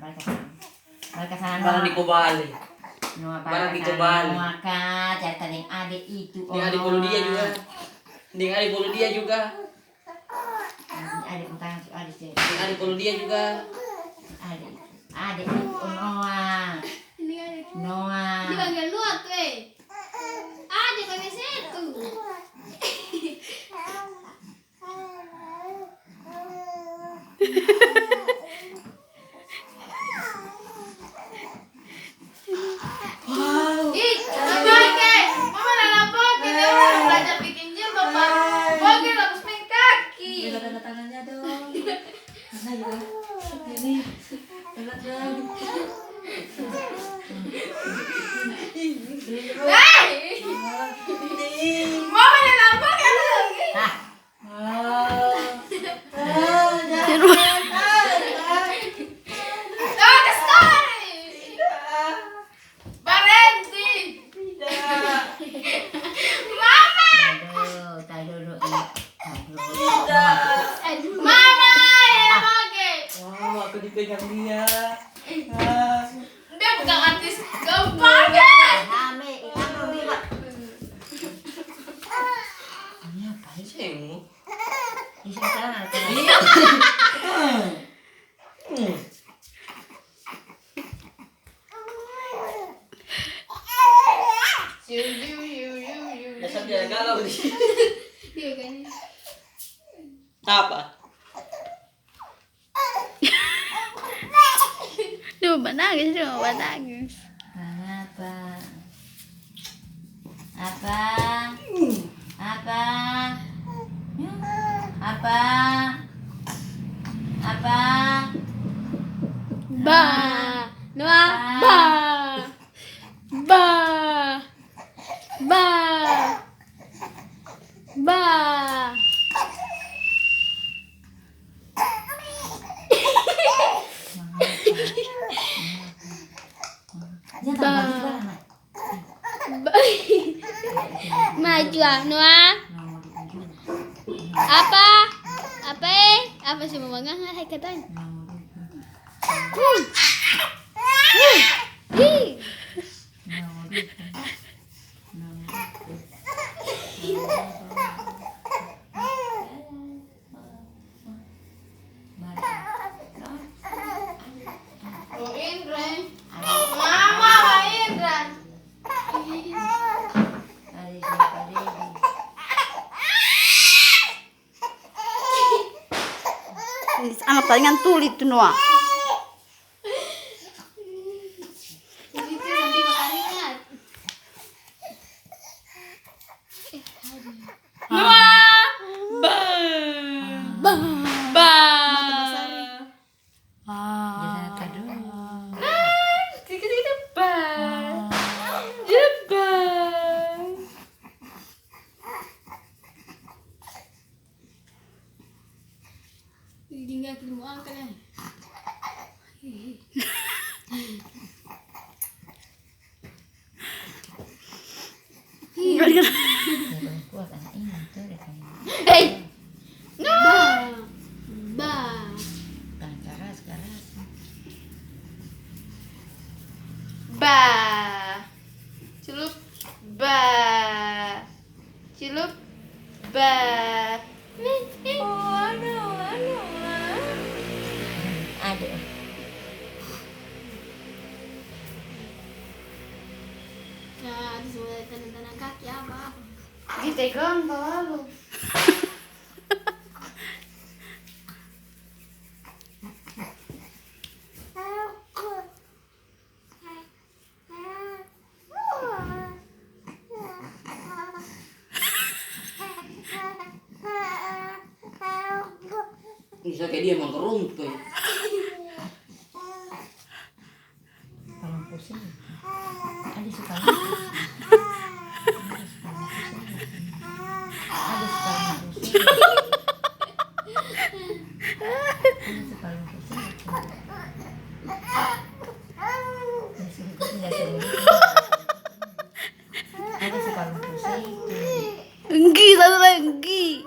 Balik ke sana. Barang dikobali. Noah Barang dikobali. Noah Kak, cerita yang adik itu. Dengan adik bolu dia juga. Dengan adik bolu dia juga. Adik utang adik sih. Dengan adik bolu dia juga. Adik itu Noah. Noah. Di bagian luar tuh di bagian situ. Wow. Ih, pakai. Mama nggak pakai. Dia orang belajar bikin jilbab, Pak. Pakai lapis main kaki. Tanda tangannya dong. Mana juga? Ini. Tanda dong. Mama nggak pakai lagi. Aku dipegang dia. Dia bukan artis gampang ya. Ini apa sih? Cengmu. Ini sekarang ada. Dasar dia galau di. Iya kan. Apa? Dia mau nangis, dia mau nangis. Apa? Apa? Apa? Apa? Apa? Ba, Noah, ba, ba, ba, ba. Maju ah, Noah. Apa? Apa sih mama nggak hai katanya? Anak palingan tulit tuh Noah. Noah, ba, ba, ba. Sedikit ba, jebang. Hindi nga kinuhaan ka na. Kuat anak ini tuh deh kayaknya. Hey! No! Ba. Keras. Ba. Celup. Ba. Celup. Ba. Aduh. Nah, ada semua tanda-tanda kaki apa? Ditegang bawah lu. Bisa kayak dia emang keruntuh. Kalau pusing. Ada suka. Ada suka pusing. Ada suka pusing. Enggi, satu lagi enggi.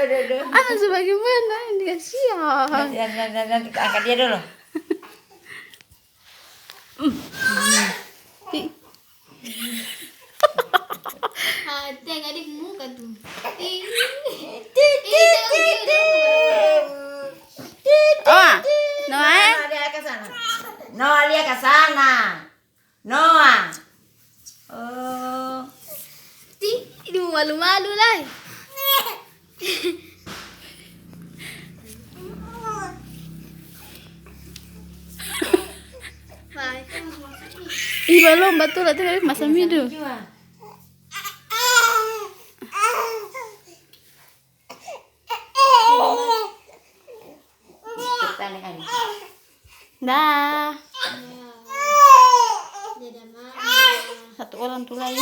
aduh. Anak sebagaimana ini kasihan. Nanti angkat dia dulu. Ada nggak di muka tuh. Oh, Noah. Dia ke sana. Noah lihat ke sana. Noah. Oh. Ini malu-malu lah. Ih, belum betul itu dari masa midu. Dah. Satu orang tuh lagi.